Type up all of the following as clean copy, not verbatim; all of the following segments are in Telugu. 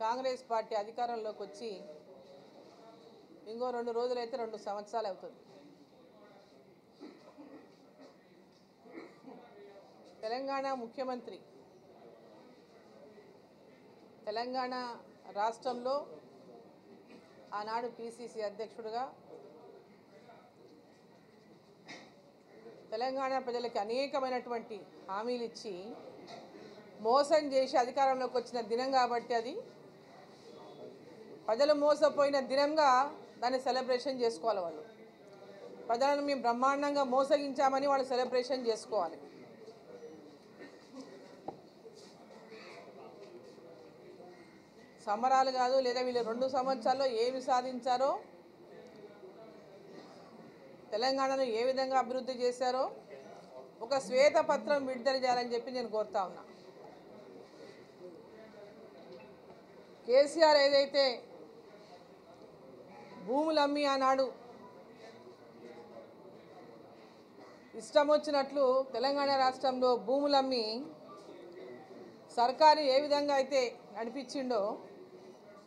కాంగ్రెస్ పార్టీ అధికారంలోకి వచ్చి ఇంకో 2 రోజులైతే 2 సంవత్సరాలు అవుతుంది. తెలంగాణ ముఖ్యమంత్రి తెలంగాణ రాష్ట్రంలో ఆనాడు పిసిసి అధ్యక్షుడిగా తెలంగాణ ప్రజలకు అనేకమైనటువంటి హామీలు ఇచ్చి మోసం చేసి అధికారంలోకి వచ్చిన దినం కాబట్టి అది ప్రజలు మోసపోయిన దినంగా దాన్ని సెలబ్రేషన్ చేసుకోవాలి. వాళ్ళు ప్రజలను మేము బ్రహ్మాండంగా మోసగించామని వాళ్ళు సెలబ్రేషన్ చేసుకోవాలి. సంబరాలు కాదు, లేదా వీళ్ళు 2 సంవత్సరాల్లో ఏమి సాధించారో, తెలంగాణను ఏ విధంగా అభివృద్ధి చేశారో ఒక శ్వేతపత్రం విడుదల చేయాలని చెప్పి నేను కోరుతా ఉన్నా. కేసీఆర్ ఏదైతే భూములు అమ్మి ఆనాడు ఇష్టం వచ్చినట్లు తెలంగాణ రాష్ట్రంలో భూములు అమ్మి సర్కారు ఏ విధంగా అయితే నడిపించిండో,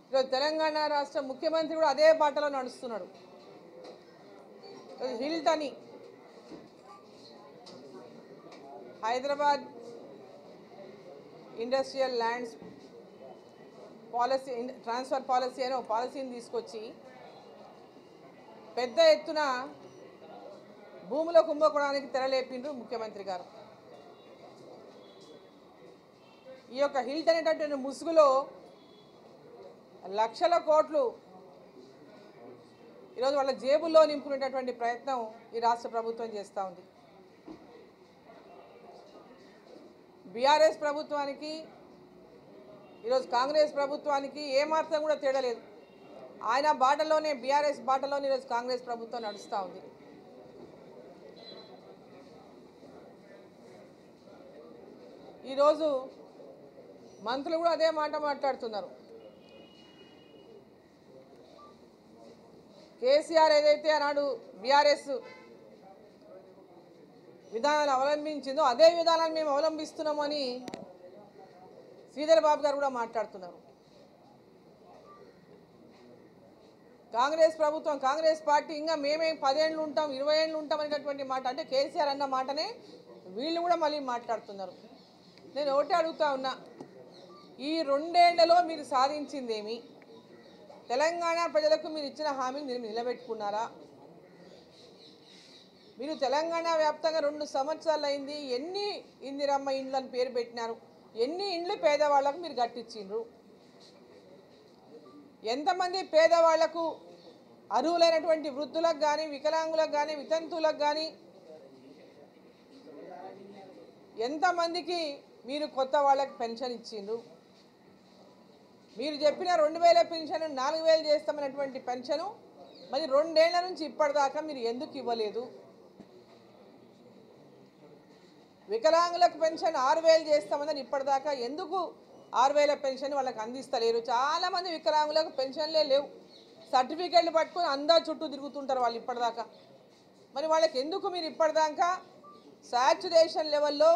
ఈరోజు తెలంగాణ రాష్ట్ర ముఖ్యమంత్రి కూడా అదే బాటలో నడుస్తున్నాడు. Hilton Hyderabad industrial lands policy, transfer policy అనే ఒక పాలసీని తీసుకొచ్చి పెద్ద ఎత్తున భూముల కుంభకోణానికి తెరలేపిండ్రు ముఖ్యమంత్రి గారు. ఈ యొక్క హిల్టన్ అనేటటువంటి ముసుగులో లక్షల కోట్లు ఈరోజు వాళ్ళ జేబుల్లో నింపుకునేటటువంటి ప్రయత్నం ఈ రాష్ట్ర ప్రభుత్వం చేస్తూ ఉంది. బీఆర్ఎస్ ప్రభుత్వానికి ఈరోజు కాంగ్రెస్ ప్రభుత్వానికి ఏమాత్రం కూడా తేడా లేదు. ఆయన బాటలోనే, బీఆర్ఎస్ బాటలోనే ఈరోజు కాంగ్రెస్ ప్రభుత్వం నడుస్తూ ఉంది. ఈరోజు మంత్రులు కూడా అదే మాట మాట్లాడుతున్నారు. కేసీఆర్ ఏదైతే ఆనాడు బీఆర్ఎస్ విధానాలు అవలంబించిందో అదే విధానాన్ని మేము అవలంబిస్తున్నామని శ్రీధర్ బాబు గారు కూడా మాట్లాడుతున్నారు. కాంగ్రెస్ ప్రభుత్వం, కాంగ్రెస్ పార్టీ ఇంకా మేమే 10 ఏళ్ళు ఉంటాం, 20 ఏళ్ళు ఉంటాం అనేటటువంటి మాట, అంటే కేసీఆర్ అన్న మాటనే వీళ్ళు కూడా మళ్ళీ మాట్లాడుతున్నారు. నేను ఒకటే అడుగుతా ఉన్నా, ఈ 2 ఏళ్లలో మీరు సాధించిందేమి? తెలంగాణ ప్రజలకు మీరు ఇచ్చిన హామీని మీరు నిలబెట్టుకున్నారా? మీరు తెలంగాణ వ్యాప్తంగా 2 సంవత్సరాలు అయింది, ఎన్ని ఇందిరమ్మ ఇండ్లను పేరు పెట్టినారు? ఎన్ని ఇండ్లు పేదవాళ్లకు మీరు కట్టించిండ్రు? ఎంతమంది పేదవాళ్లకు, అర్హులైనటువంటి వృద్ధులకు కానీ, వికలాంగులకు కానీ, వితంతువులకు కానీ ఎంతమందికి మీరు కొత్త వాళ్ళకి పెన్షన్ ఇచ్చిండ్రు? మీరు చెప్పిన 2000 పెన్షన్ 4000 చేస్తామన్నటువంటి పెన్షను మరి 2 ఏళ్ల నుంచి ఇప్పటిదాకా మీరు ఎందుకు ఇవ్వలేదు? వికలాంగులకు పెన్షన్ 6000 చేస్తామని ఇప్పటిదాకా ఎందుకు 6000 పెన్షన్ వాళ్ళకి అందిస్తలేరు? చాలామంది వికలాంగులకు పెన్షన్లే లేవు, సర్టిఫికేట్లు పట్టుకొని అందా చుట్టూ తిరుగుతుంటారు వాళ్ళు ఇప్పటిదాకా. మరి వాళ్ళకి ఎందుకు మీరు ఇప్పటిదాకా సాచ్యురేషన్ లెవెల్లో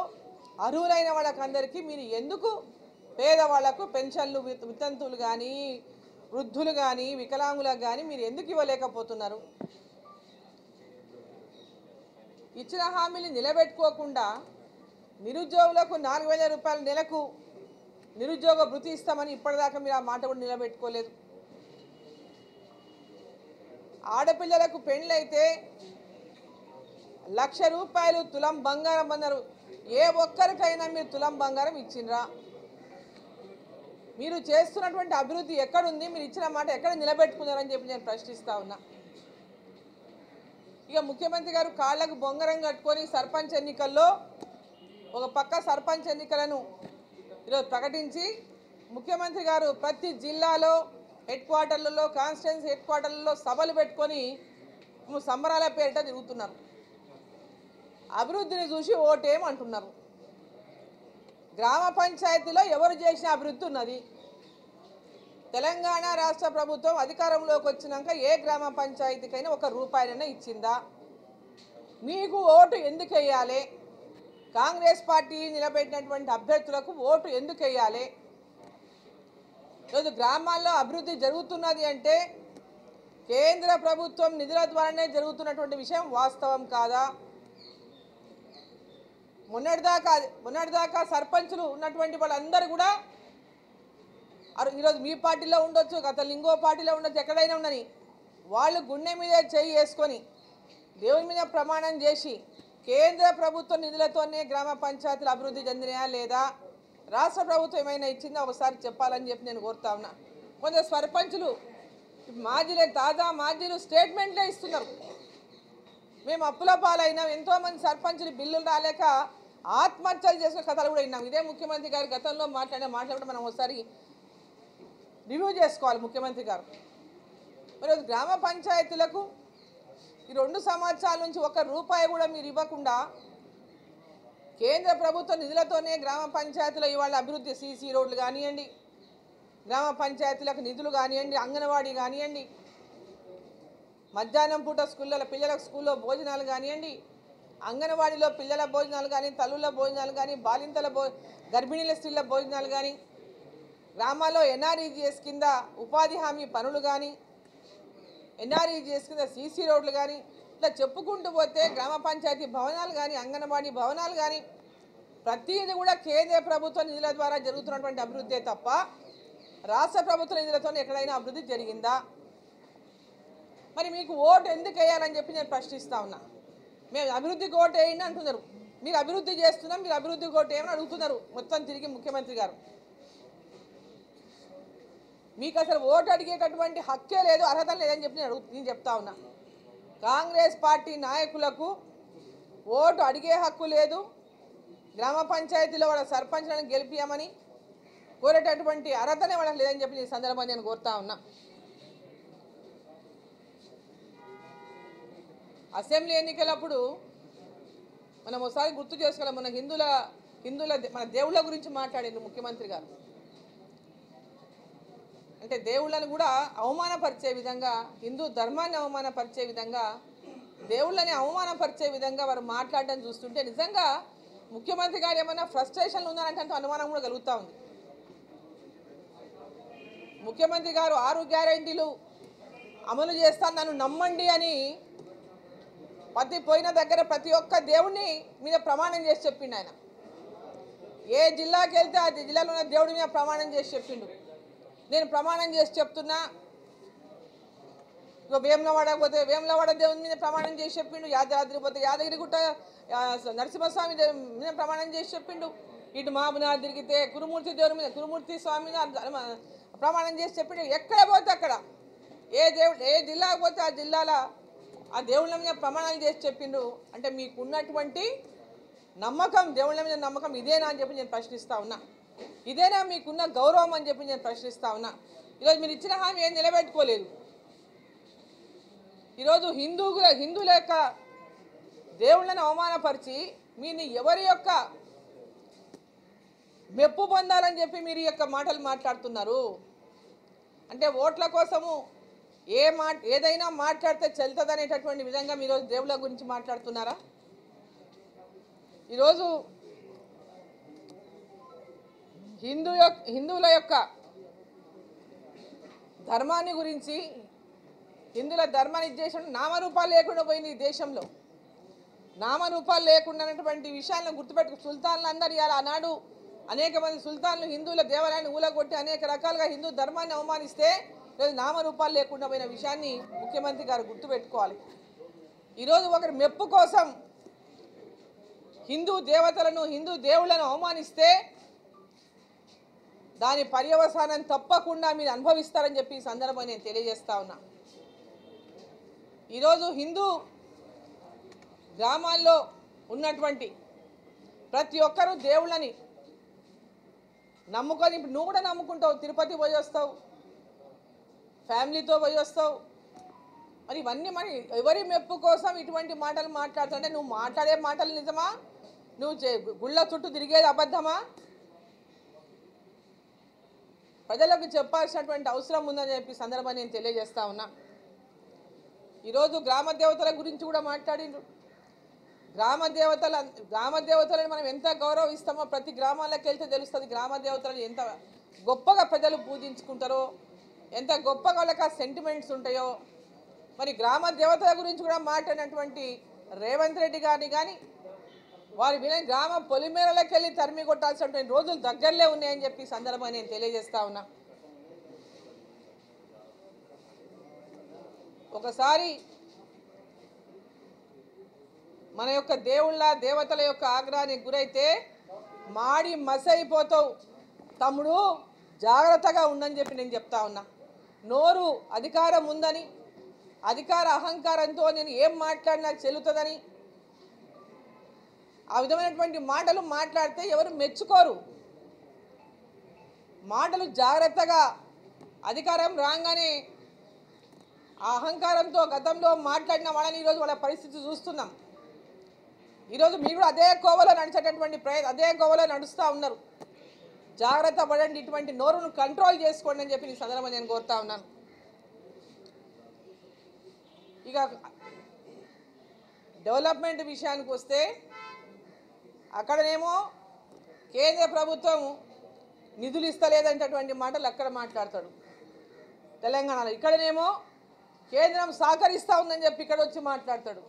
అర్హులైన వాళ్ళకందరికీ మీరు ఎందుకు పేదవాళ్లకు పెన్షన్లు, వితంతువులు కానీ, వృద్ధులు కానీ, వికలాంగులకు కానీ మీరు ఎందుకు ఇవ్వలేకపోతున్నారు? ఇచ్చిన హామీలు నిలబెట్టుకోకుండా నిరుద్యోగులకు 4000 రూపాయల నెలకు నిరుద్యోగ భృతి ఇస్తామని ఇప్పటిదాకా మీరు ఆ మాట కూడా నిలబెట్టుకోలేదు. ఆడపిల్లలకు పెళ్ళైతే 1,00,000 రూపాయలు తులం బంగారం అన్నారు. ఏ ఒక్కరికైనా మీరు తులం బంగారం ఇచ్చిండ్రా? మీరు చేస్తున్నటువంటి అభివృద్ధి ఎక్కడుంది? మీరు ఇచ్చిన మాట ఎక్కడ నిలబెట్టుకున్నారని చెప్పి నేను ప్రశ్నిస్తా ఉన్నా. ఇక ముఖ్యమంత్రి గారు కాళ్ళకు బొంగరం కట్టుకొని సర్పంచ్ ఎన్నికల్లో ఒక పక్క సర్పంచ్ ఎన్నికలను ఈరోజు ప్రకటించి ముఖ్యమంత్రి గారు ప్రతి జిల్లాలో హెడ్ క్వార్టర్లలో, కాన్స్టిట్యున్సీ హెడ్ క్వార్టర్లలో సభలు పెట్టుకొని సంబరాల పేరిట తిరుగుతున్నారు. అభివృద్ధిని చూసి ఓటేమంటున్నారు. గ్రామ పంచాయతీలో ఎవరు చేసిన అభివృద్ధి ఉన్నది? తెలంగాణ రాష్ట్ర ప్రభుత్వం అధికారంలోకి వచ్చినాక ఏ గ్రామ పంచాయతీకైనా 1 రూపాయలైనా ఇచ్చిందా? మీకు ఓటు ఎందుకు వేయాలి? కాంగ్రెస్ పార్టీ నిలబెట్టినటువంటి అభ్యర్థులకు ఓటు ఎందుకు వేయాలి? ఈరోజు గ్రామాల్లో అభివృద్ధి జరుగుతున్నది అంటే కేంద్ర ప్రభుత్వం నిధుల ద్వారానే జరుగుతున్నటువంటి విషయం వాస్తవం కాదా? మొన్నటిదాకా సర్పంచులు ఉన్నటువంటి వాళ్ళందరూ కూడా ఈరోజు మీ పార్టీలో ఉండొచ్చు, గత ఇంకో పార్టీలో ఉండొచ్చు, ఎక్కడైనా ఉండని వాళ్ళు గుండె మీద చేయి వేసుకొని దేవుని మీద ప్రమాణం చేసి కేంద్ర ప్రభుత్వ నిధులతోనే గ్రామ పంచాయతీలు అభివృద్ధి చెందినాయా లేదా, రాష్ట్ర ప్రభుత్వం ఏమైనా ఇచ్చిందా ఒకసారి చెప్పాలని చెప్పి నేను కోరుతా ఉన్నా. కొందరు సర్పంచులు తాజా మాజీలు స్టేట్మెంట్లే ఇస్తున్నారు. మేము అప్పుల పాలైనాం, ఎంతోమంది సర్పంచులు బిల్లులు రాలేక ఆత్మహత్యలు చేసిన కథలు కూడా విన్నాం. ఇదే ముఖ్యమంత్రి గారు గతంలో మాట్లాడి మనం ఒకసారి రివ్యూ చేసుకోవాలి ముఖ్యమంత్రి గారు. మరి గ్రామ పంచాయతీలకు ఈ 2 సంవత్సరాల నుంచి ₹1 కూడా మీరు ఇవ్వకుండా కేంద్ర ప్రభుత్వ నిధులతోనే గ్రామ పంచాయతీలో ఇవాళ అభివృద్ధి సీసీ రోడ్లు కానివ్వండి, గ్రామ పంచాయతీలకు నిధులు కానివ్వండి, అంగన్వాడీ కానివ్వండి, మధ్యాహ్నం పూట పిల్లలకు స్కూల్లో భోజనాలు కానివ్వండి, అంగన్వాడీలో పిల్లల భోజనాలు కానీ, తల్లుల భోజనాలు కానీ, గర్భిణీల స్త్రీల భోజనాలు కానీ, గ్రామాల్లో ఎన్ఆర్ఈజీఎస్ కింద ఉపాధి హామీ పనులు కానీ, ఎన్ఆర్ఈజీఎస్ కింద సీసీ రోడ్లు కానీ, ఇట్లా చెప్పుకుంటూ పోతే గ్రామ పంచాయతీ భవనాలు కానీ, అంగన్వాడీ భవనాలు కానీ ప్రతిదీ కూడా కేంద్ర ప్రభుత్వ నిధుల ద్వారా జరుగుతున్నటువంటి అభివృద్ధి తప్ప రాష్ట్ర ప్రభుత్వ నిధులతో ఎక్కడైనా అభివృద్ధి జరిగిందా? మరి మీకు ఓటు ఎందుకు వేయాలని చెప్పి నేను ప్రశ్నిస్తా ఉన్నా. మేము అభివృద్ధికి ఓటు వేయండి అంటున్నారు, మీరు అభివృద్ధి చేస్తున్నాం, మీరు అభివృద్ధికి ఓటు వేయమని అడుగుతున్నారు మొత్తం తిరిగి ముఖ్యమంత్రి గారు. మీకు అసలు ఓటు అడిగేటటువంటి హక్కే లేదు, అర్హత లేదని చెప్పి నేను చెప్తా ఉన్నా. కాంగ్రెస్ పార్టీ నాయకులకు ఓటు అడిగే హక్కు లేదు, గ్రామ పంచాయతీలో వాళ్ళ సర్పంచ్లను గెలిపియమని కోరేటటువంటి అర్హతనే వాళ్ళకి లేదని చెప్పి ఈ సందర్భంగా నేను కోరుతా ఉన్నా. అసెంబ్లీ ఎన్నికలప్పుడు మనం ఒకసారి గుర్తు చేసుకోవాలి, మన హిందువుల మన దేవుళ్ళ గురించి మాట్లాడింది ముఖ్యమంత్రి గారు. అంటే దేవుళ్ళని కూడా అవమానపరిచే విధంగా, హిందూ ధర్మాన్ని అవమానపరిచే విధంగా, దేవుళ్ళని అవమానపరిచే విధంగా వారు మాట్లాడడం చూస్తుంటే నిజంగా ముఖ్యమంత్రి గారు ఏమైనా ఫ్రస్ట్రేషన్లు ఉన్నారంటే అనుమానం కూడా కలుగుతూ ఉంది. ముఖ్యమంత్రి గారు 6 గ్యారెంటీలు అమలు చేస్తాను నన్ను నమ్మండి అని పోయిన దగ్గర ప్రతి ఒక్క దేవుడిని మీద ప్రమాణం చేసి చెప్పిండు ఆయన. ఏ జిల్లాకి వెళ్తే ఆ జిల్లాలో ఉన్న దేవుడి మీద ప్రమాణం చేసి చెప్పిండు. నేను ప్రమాణం చేసి చెప్తున్నా, వేములవాడ పోతే వేములవాడ దేవుని మీద ప్రమాణం చేసి చెప్పిండు, యాదాద్రి పోతే యాదగిరిగుట్ట నరసింహస్వామి మీద ప్రమాణం చేసి చెప్పిండు, ఇటు మహబూబ్నగర్ తిరిగితే కురుమూర్తి దేవుడి మీద కురుమూర్తి స్వామి మీద ప్రమాణం చేసి చెప్పిండు. ఎక్కడ పోతే అక్కడ ఏ జిల్లాకు పోతే ఆ జిల్లాల ఆ దేవుళ్ళ మీద ప్రమాణాలు చేసి చెప్పిండు. అంటే మీకున్నటువంటి నమ్మకం, దేవుళ్ళ మీద నమ్మకం ఇదేనా అని చెప్పి నేను ప్రశ్నిస్తా ఉన్నా. ఇదేనా మీకున్న గౌరవం అని చెప్పి నేను ప్రశ్నిస్తా ఉన్నా. ఈరోజు మీరు ఇచ్చిన హామీ ఏం నిలబెట్టుకోలేదు. ఈరోజు హిందువుల యొక్క దేవుళ్ళని అవమానపరిచి మీరు ఎవరి యొక్క మెప్పు పొందాలని చెప్పి మీరు ఈ యొక్క మాటలు మాట్లాడుతున్నారు. అంటే ఓట్ల కోసము ఏదైనా మాట్లాడితే చెల్తదనేటటువంటి విధంగా మీరు దేవుళ్ళ గురించి మాట్లాడుతున్నారా? ఈరోజు హిందువుల యొక్క ధర్మాన్ని గురించి, హిందువుల ధర్మాన్ని చేసిన నామరూపాలు లేకుండా పోయింది ఈ దేశంలో. నామరూపాలు లేకుండానటువంటి విషయాలను గుర్తుపెట్టుకు సుల్తాన్లు అందరూ ఇవాళ ఆనాడు అనేక మంది సుల్తాన్లు హిందువుల దేవాలయాన్ని ఊలగొట్టి అనేక రకాలుగా హిందూ ధర్మాన్ని అవమానిస్తే ఈరోజు నామరూపాలు లేకుండా పోయిన విషయాన్ని ముఖ్యమంత్రి గారు గుర్తుపెట్టుకోవాలి. ఈరోజు ఒకరి మెప్పు కోసం హిందూ దేవతలను, హిందూ దేవుళ్లను అవమానిస్తే దాని పర్యవసానం తప్పకుండా మీరు అనుభవిస్తారని చెప్పి ఈ సందర్భంగా నేను తెలియజేస్తా ఉన్నా. ఈరోజు హిందూ గ్రామాల్లో ఉన్నటువంటి ప్రతి ఒక్కరూ దేవుళ్ళని నమ్ముకొని, ఇప్పుడు నువ్వు కూడా నమ్ముకుంటావు, తిరుపతి పోయి వస్తావు, ఫ్యామిలీతో పోయి వస్తావు. మరి ఇవన్నీ మరి ఎవరి మెప్పు కోసం ఇటువంటి మాటలు మాట్లాడుతుంటే నువ్వు మాట్లాడే మాటలు నిజమా? నువ్వు గుళ్ళ చుట్టూ తిరిగేది అబద్ధమా? ప్రజలకు చెప్పాల్సినటువంటి అవసరం ఉందని చెప్పి సందర్భాన్ని నేను తెలియజేస్తా ఉన్నా. ఈరోజు గ్రామ దేవతల గురించి కూడా మాట్లాడిండ్రు. గ్రామ దేవతలను మనం ఎంత గౌరవిస్తామో ప్రతి గ్రామాలకు వెళ్తే తెలుస్తుంది గ్రామ దేవతలను ఎంత గొప్పగా ప్రజలు పూజించుకుంటారో, ఎంత గొప్పగా వాళ్ళకి సెంటిమెంట్స్ ఉంటాయో, మరి గ్రామ దేవతల గురించి కూడా మాట్లాడినటువంటి రేవంత్ రెడ్డి గారిని కానీ వారి వినని గ్రామ పొలిమేరలకు వెళ్ళి తరిమి కొట్టాల్సినటువంటి రోజులు దగ్గరలే ఉన్నాయని చెప్పి సందర్భంగా నేను తెలియజేస్తా ఉన్నా. ఒకసారి మన యొక్క దేవుళ్ళ దేవతల యొక్క ఆగ్రహానికి గురైతే మాడి మసైపోతావు తమ్ముడు, జాగ్రత్తగా ఉండని చెప్పి నేను చెప్తా ఉన్నా. నోరు అధికారం ఉందని, అధికార అహంకారంతో నేను ఏం మాట్లాడినా చెల్లుతుందని ఆ విధమైనటువంటి మాటలు మాట్లాడితే ఎవరు మెచ్చుకోరు. మాటలు జాగ్రత్తగా అధికారం రాగానే ఆ అహంకారంతో గతంలో మాట్లాడిన వాళ్ళని ఈరోజు వాళ్ళ పరిస్థితి చూస్తున్నాం. ఈరోజు మీరు కూడా అదే కోవలో నడిచేటటువంటి అదే కోవలో నడుస్తూ ఉన్నారు. జాగ్రత్త పడండి, ఇటువంటి నోరును కంట్రోల్ చేసుకోండి అని చెప్పి ఈ సందర్భంగా నేను కోరుతా ఉన్నాను. ఇక డెవలప్మెంట్ విషయానికి వస్తే అక్కడనేమో కేంద్ర ప్రభుత్వం నిధులు ఇస్తలేదంటటువంటి మాటలు అక్కడ మాట్లాడతాడు తెలంగాణలో, ఇక్కడనేమో కేంద్రం సహకరిస్తూ ఉందని చెప్పి ఇక్కడ వచ్చి మాట్లాడతాడు.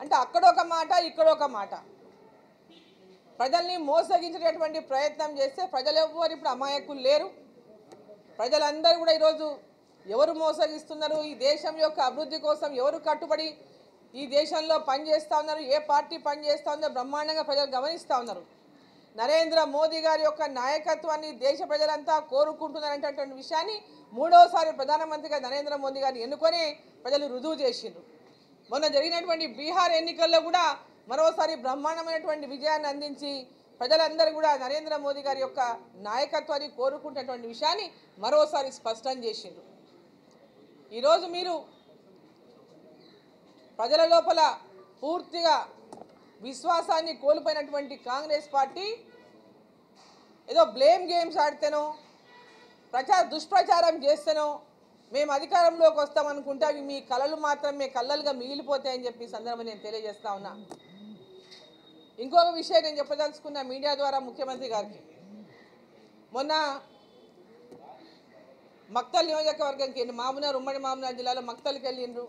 అంటే అక్కడొక మాట ఇక్కడొక మాట. ప్రజల్ని మోసగించేటటువంటి ప్రయత్నం చేస్తే ప్రజలు ఎవ్వరు ఇప్పుడు అమాయకులు లేరు. ప్రజలందరూ కూడా ఈరోజు ఎవరు మోసగిస్తున్నారు, ఈ దేశం యొక్క అభివృద్ధి కోసం ఎవరు కట్టుబడి ఈ దేశంలో పనిచేస్తూ ఉన్నారు, ఏ పార్టీ పనిచేస్తూ ఉందో బ్రహ్మాండంగా ప్రజలు గమనిస్తూ ఉన్నారు. నరేంద్ర మోదీ గారి యొక్క నాయకత్వాన్ని దేశ ప్రజలంతా కోరుకుంటున్నారనేటటువంటి విషయాన్ని మూడోసారి ప్రధానమంత్రిగా నరేంద్ర మోదీ గారిని ఎన్నుకొని ప్రజలు రుజువు చేసిండ్రు. మొన్న జరిగినటువంటి బీహార్ ఎన్నికల్లో కూడా మరోసారి బ్రహ్మాండమైనటువంటి విజయాన్ని అందించి ప్రజలందరూ కూడా నరేంద్ర మోదీ గారి యొక్క నాయకత్వాన్ని కోరుకుంటున్నటువంటి విషయాన్ని మరోసారి స్పష్టం చేసిండ్రు. ఈరోజు మీరు ప్రజల లోపల పూర్తిగా విశ్వాసాన్ని కోల్పోయినటువంటి కాంగ్రెస్ పార్టీ ఏదో బ్లేమ్ గేమ్స్ ఆడితేనో దుష్ప్రచారం చేస్తేనో మేము అధికారంలోకి వస్తామనుకుంటే అవి మీ కళలు మాత్రమే కళ్ళలుగా మిగిలిపోతాయని చెప్పి సందర్భంగా నేను తెలియజేస్తా ఉన్నా. ఇంకొక విషయం నేను చెప్పదలుచుకున్న మీడియా ద్వారా ముఖ్యమంత్రి గారికి, మొన్న మక్తల్ నియోజకవర్గంకి ఉమ్మడి మామూనార్ జిల్లాలో మక్తల్కి వెళ్ళిండ్రు.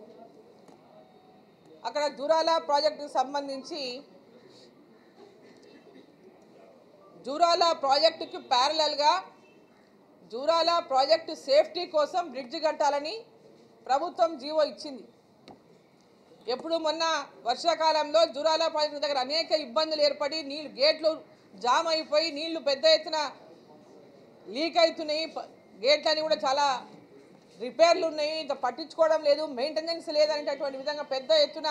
అక్కడ జూరాల ప్రాజెక్టుకు సంబంధించి జూరాల ప్రాజెక్టుకి ప్యారలల్గా జూరాల ప్రాజెక్టు సేఫ్టీ కోసం బ్రిడ్జ్ కట్టాలని ప్రభుత్వం జీవో ఇచ్చింది. ఎప్పుడు మొన్న వర్షాకాలంలో జూరాల ప్రాజెక్టు దగ్గర అనేక ఇబ్బందులు ఏర్పడి గేట్లు జామ్ అయిపోయి నీళ్లు పెద్ద ఎత్తున లీక్ అవుతున్నాయి. గేట్లన్నీ కూడా చాలా రిపేర్లు ఉన్నాయి, ఇంత పట్టించుకోవడం లేదు, మెయింటెనెన్స్ లేదనేటటువంటి విధంగా పెద్ద ఎత్తున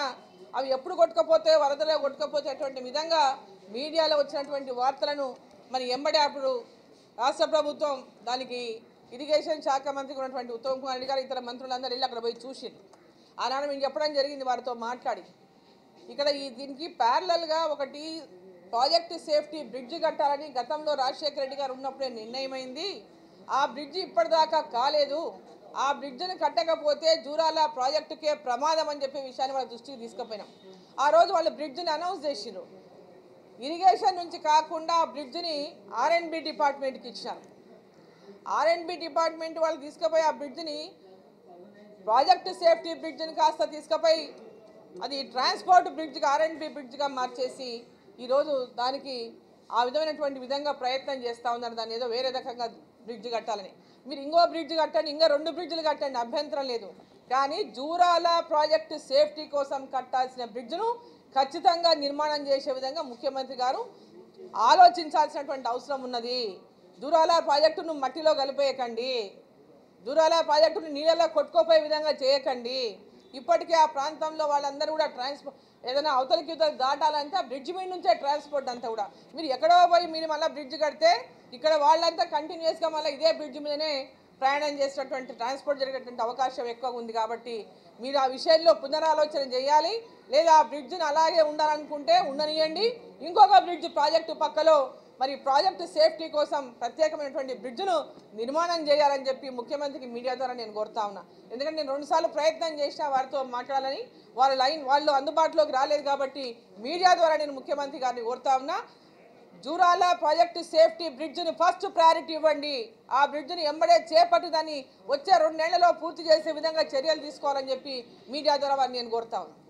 అవి ఎప్పుడు కొట్టుకపోతే వరదలో కొట్టుకపోతేటువంటి విధంగా మీడియాలో వచ్చినటువంటి వార్తలను మరి ఎంబడే అప్పుడు రాష్ట్ర ప్రభుత్వం దానికి ఇరిగేషన్ శాఖ మంత్రికి ఉన్నటువంటి ఉత్తమ్ కుమార్ రెడ్డి గారు ఇతర మంత్రులందరూ వెళ్ళి అక్కడ పోయి చూసిండ్రు. ఆనాడు మేము చెప్పడం జరిగింది వారితో మాట్లాడి, ఇక్కడ దీనికి ప్యారలల్గా ఒకటి ప్రాజెక్టు సేఫ్టీ బ్రిడ్జ్ కట్టాలని గతంలో రాజశేఖర రెడ్డి గారు ఉన్నప్పుడే నిర్ణయమైంది. ఆ బ్రిడ్జ్ ఇప్పటిదాకా కాలేదు. ఆ బ్రిడ్జ్ని కట్టకపోతే జూరాల ప్రాజెక్టుకే ప్రమాదం అని చెప్పే విషయాన్ని వాళ్ళ దృష్టికి తీసుకుపోయినాం. ఆ రోజు వాళ్ళు బ్రిడ్జ్ని అనౌన్స్ చేసినారు. ఇరిగేషన్ నుంచి కాకుండా ఆ బ్రిడ్జ్ని R&B డిపార్ట్మెంట్కి ఇచ్చారు. R&B డిపార్ట్మెంట్ వాళ్ళు తీసుకుపోయి ఆ బ్రిడ్జ్ని ప్రాజెక్టు సేఫ్టీ బ్రిడ్జ్ని కాస్త తీసుకుపోయి అది ట్రాన్స్పోర్ట్ బ్రిడ్జ్గా R&B బ్రిడ్జ్గా మార్చేసి ఈరోజు దానికి ఆ విధంగా ప్రయత్నం చేస్తూ ఉన్నారు. దాన్ని ఏదో వేరే రకంగా బ్రిడ్జ్ కట్టాలని. మీరు ఇంకో బ్రిడ్జ్ కట్టండి, ఇంకా 2 బ్రిడ్జ్లు కట్టండి, అభ్యంతరం లేదు. కానీ జూరాల ప్రాజెక్టు సేఫ్టీ కోసం కట్టాల్సిన బ్రిడ్జ్ను ఖచ్చితంగా నిర్మాణం చేసే విధంగా ముఖ్యమంత్రి గారు ఆలోచించాల్సినటువంటి అవసరం ఉన్నది. జూరాల ప్రాజెక్టును మట్టిలో కలిపేయకండి, జూరాల ప్రాజెక్టును నీళ్ళలో కొట్టుకోపోయే విధంగా చేయకండి. ఇప్పటికే ఆ ప్రాంతంలో వాళ్ళందరూ కూడా ఏదైనా అవతలికి దాటాలంటే ఆ బ్రిడ్జ్ మీద నుంచే ట్రాన్స్పోర్ట్ అంతా కూడా. మీరు ఎక్కడో పోయి మీరు మళ్ళీ బ్రిడ్జ్ కడితే ఇక్కడ వాళ్ళంతా కంటిన్యూస్గా మళ్ళీ ఇదే బ్రిడ్జ్ మీదనే ప్రయాణం చేసేటటువంటి ట్రాన్స్పోర్ట్ జరిగేటువంటి అవకాశం ఎక్కువ ఉంది. కాబట్టి మీరు ఆ విషయంలో పునరాలోచన చేయాలి. లేదా ఆ బ్రిడ్జ్ని అలాగే ఉండాలనుకుంటే ఉండనియండి, ఇంకొక బ్రిడ్జ్ ప్రాజెక్టు పక్కలో మరి ప్రాజెక్టు సేఫ్టీ కోసం ప్రత్యేకమైనటువంటి బ్రిడ్జ్ను నిర్మాణం చేయాలని చెప్పి ముఖ్యమంత్రికి మీడియా ద్వారా నేను కోరుతా ఉన్నా. ఎందుకంటే నేను 2 సార్లు ప్రయత్నం చేసిన వారితో మాట్లాడాలని, వాళ్ళు అందుబాటులోకి రాలేదు. కాబట్టి మీడియా ద్వారా నేను ముఖ్యమంత్రి గారిని కోరుతా ఉన్నా, జూరాల ప్రాజెక్టు సేఫ్టీ బ్రిడ్జ్ని ఫస్ట్ ప్రయారిటీ ఇవ్వండి. ఆ బ్రిడ్జ్ని ఎంబడే చేపట్టి దాన్ని వచ్చే 2 నెలల్లో పూర్తి చేసే విధంగా చర్యలు తీసుకోవాలని చెప్పి మీడియా ద్వారా నేను కోరుతా ఉన్నాను.